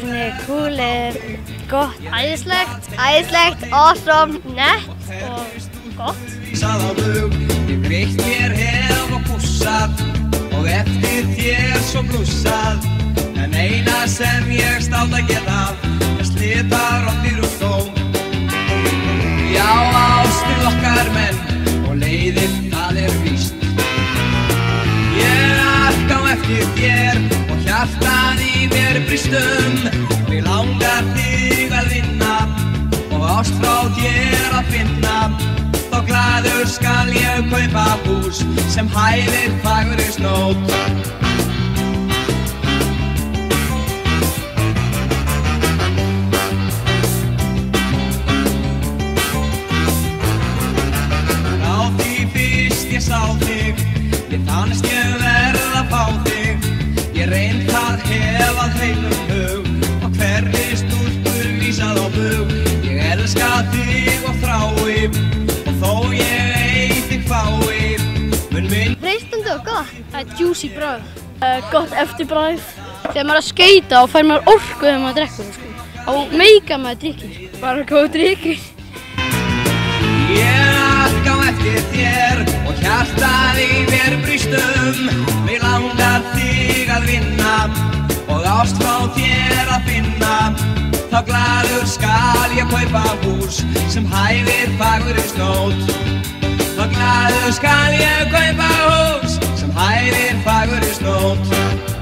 sinni, cool, gott, æðislegt, awesome, nett og gott. Ég greitt mér hef og pússað og eftir þér svo blússað. En eina sem ég státt að geta slita rottir úr skó. Já, ástir okkar menn og leiðir, það víst. Ég arka á eftir þér og hjartað í mér bristum. Mig langar þig að vinna og ást frá þér að finna. Þá glaður skal ég kaupa hús sem hæfir fagurri snót. Á því fyrst ég sá þig, ég fannst ég verð að fá þig. Ég reynd það hef að heilum hug og hverri stúlkur vísað á bug. Ég elska þig og þrái og þó ég ei þig fái mun minn. Freistandi og gott. Það juicy bragð. Gott eftirbragð. Þegar maður að skauta og fær maður orku þegar maður drekkur, sko. Og meika maður drikkir. Bara góð drikkir. Ég arka á eftir þér og hjartað í mér bristum. Mig langar þig að vinna og ást frá þér að finna. Þá glaður skal ég kaupa hús sem hæfir fagurri snót. Þá glaður skal ég kaupa hús sem hæfir fagurri snót.